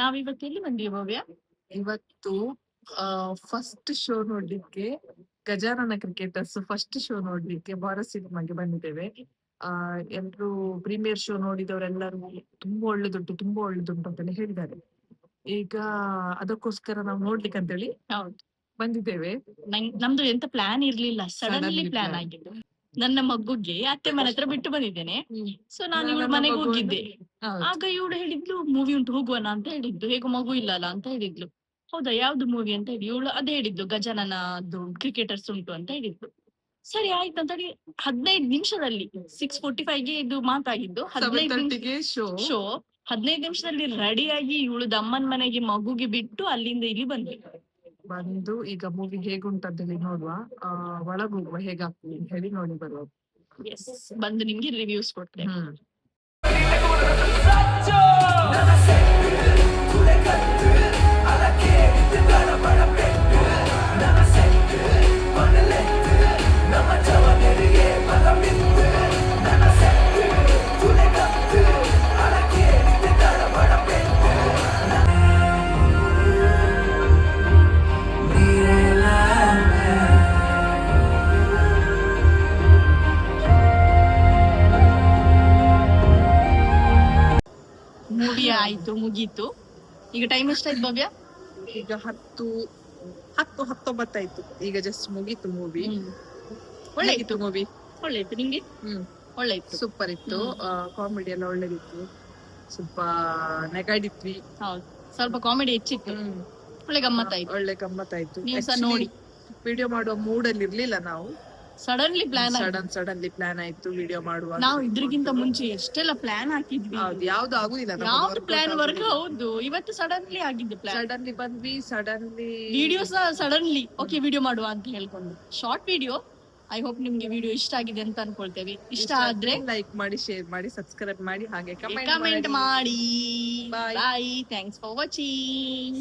ನಾವಿವತ್ತು ಎಲ್ಲಿ ಬಂದ್ವಿ ಭವ್ಯ? ಇವತ್ತು ಫಸ್ಟ್ ಶೋ ನೋಡ್ಲಿಕ್ಕೆ ಗಜಾನನ ಕ್ರಿಕೆಟರ್ಸ್ ಫಸ್ಟ್ ಶೋ ನೋಡ್ಲಿಕ್ಕೆ ಭಾರತ್ ಸಿನಿಮಾಗೆ ಬಂದಿದ್ದೇವೆ. ಎಲ್ರು ಪ್ರೀಮಿಯರ್ ಶೋ ನೋಡಿದವರೆಲ್ಲರೂ ತುಂಬಾ ಒಳ್ಳೆದುಂಟು ಅಂತೆಲ್ಲ ಹೇಳಿದ್ದಾರೆ. ಈಗ ಅದಕ್ಕೋಸ್ಕರ ನಾವು ನೋಡ್ಲಿಕ್ಕೆ ಅಂತೇಳಿ ಹೌದು, ಬಂದಿದ್ದೇವೆ. ನಮ್ದು ಎಂತ ಪ್ಲಾನ್ ಇರ್ಲಿಲ್ಲ, ಸಡನ್ಲಿ Suddenly ಪ್ಲಾನ್ plan. ಆಗಿದ್ದು. ನನ್ನ ಮಗುಗೆ ಅತ್ತೆ ಮನೆ ಹತ್ರ ಬಿಟ್ಟು ಬಂದಿದ್ದೇನೆ. ಸೊ ನಾನು ಇವಳ ನನ್ನ ಮನೆಗೆ ಮಗುವನ್ನು- ಹೋಗಿದ್ದೆ. ಹೌದು. ಆಗ ಇವಳು ಹೇಳಿದ್ಲು ಮೂವಿ ಉಂಟು ಹೋಗುವನ ಅಂತ ಹೇಳಿದ್ದು. ಹೇಗೂ ಮಗು ಇಲ್ಲಲ್ಲ ಅಂತ ಹೇಳಿದ್ಲು. ಹೌದಾ, ಯಾವ್ದು ಮೂವಿ ಅಂತ ಹೇಳಿ ಇವಳು ಅದೇ ಹೇಳಿದ್ದು, ಗಜಾನನದು ಕ್ರಿಕೆಟರ್ಸ್ ಉಂಟು ಅಂತ ಹೇಳಿದ್ಲು. ಸರಿ ಆಯ್ತು ಅಂತ ಹೇಳಿ 15 ನಿಮಿಷದಲ್ಲಿ 6:45ಗೆ ಇದು ಮಾತಾಗಿದ್ದು. 15 ನಿಮಿಷ 7:30ಗೆ ಶೋ. ಶೋ 15 ನಿಮಿಷದಲ್ಲಿ ರೆಡಿಯಾಗಿ ಇವಳದ ಅಮ್ಮನ ಮನೆಗೆ ಮಗುಗೆ ಬಿಟ್ಟು ಅಲ್ಲಿಂದ ಇಲ್ಲಿ ಬಂದ್ವಿ. ಬಂದು ಈಗ ಮೂವಿ ಹೇಗುಂಟಂತ ಹೇಳಿ ನೋಡುವ. ಒಳಗ್ ಹೋಗುವ ಹೇಗಾಗ್ತದೆ ಅಂತ ಹೇಳಿ ನೋಡಿ ಬರುವ. ಎಸ್, ಬಂದು ನಿಮ್ಗೆ ರಿವ್ಯೂಸ್ ಕೊಡ್ತೇನೆ. ಮೂವಿ ಆಯ್ತು, ಮುಗೀತು. ಈಗ ಟೈಮ್ ಎಷ್ಟಾಯ್ತು ಭವ್ಯ? ಈಗ 10:19 ಆಯ್ತು. ಈಗ ಜಸ್ಟ್ ಮುಗೀತು ಮೂವಿ. ಒಳ್ಳೆ ಇತ್ತು ಮೂವಿ. ಒಳ್ಳೆ ಇತ್ತು. ನಿಮ್ಗೆ? ಒಳ್ಳೆ ಇತ್ತು, ಸೂಪರ್ ಇತ್ತು. ಕಾಮಿಡಿ ಎಲ್ಲ ಒಳ್ಳೇದಿತ್ತು. ಸ್ವಲ್ಪ ನೆಗಾಡಿದ್ವಿ. ಹೌದು, ಸ್ವಲ್ಪ ಕಾಮಿಡಿ ಹೆಚ್ಚಿತ್ತು. ಒಳ್ಳೆ ಗಮ್ಮತ್ತಾಯ್ತು. ಒಳ್ಳೆ ಗಮ್ಮತ್ತಾಯ್ತು. ನೀವು ಸಹ ನೋಡಿ. ವಿಡಿಯೋ ಮಾಡುವ ಮೂಡಲ್ಲಿ ಇರ್ಲಿಲ್ಲ ನಾವು. ಸಡನ್ಲಿ ಪ್ಲಾನ್ ಸಡನ್ಲಿ ಪ್ಲಾನ್ ಆಯ್ತು ವಿಡಿಯೋ ಮಾಡುವ. ನಾವು ಇದ್ರಿಗಿಂತ ಮುಂಚೆ ಎಷ್ಟೆಲ್ಲ ಪ್ಲಾನ್ ಹಾಕಿದ್ವಿ. ಯಾವ್ದು ಆಗುದಿಲ್ಲ. ಯಾವ್ದು ಪ್ಲಾನ್ ವರ್ಕ್. ಹೌದು, ಇವತ್ತು ಸಡನ್ಲಿ ಆಗಿದ್ದು ಪ್ಲಾನ್. ಸಡನ್ಲಿ ಬಂದ್ವಿ. ಸಡನ್ಲಿ ವಿಡಿಯೋ ಸಹ ಸಡನ್ಲಿ ಓಕೆ ವಿಡಿಯೋ ಮಾಡುವ ಅಂತ ಹೇಳ್ಕೊಂಡು ಶಾರ್ಟ್ ವಿಡಿಯೋ. ಐ ಹೋಪ್ ನಿಮ್ಗೆ ವಿಡಿಯೋ ಇಷ್ಟ ಆಗಿದೆ ಅಂತ ಅನ್ಕೊಳ್ತೇವೆ. ಇಷ್ಟ ಆದ್ರೆ ಲೈಕ್ ಮಾಡಿ, ಶೇರ್ ಮಾಡಿ, ಸಬ್ಸ್ಕ್ರೈಬ್ ಮಾಡಿ, ಹಾಗೆ ಕಮೆಂಟ್ ಮಾಡಿ. Bye. Bye. Thanks for watching.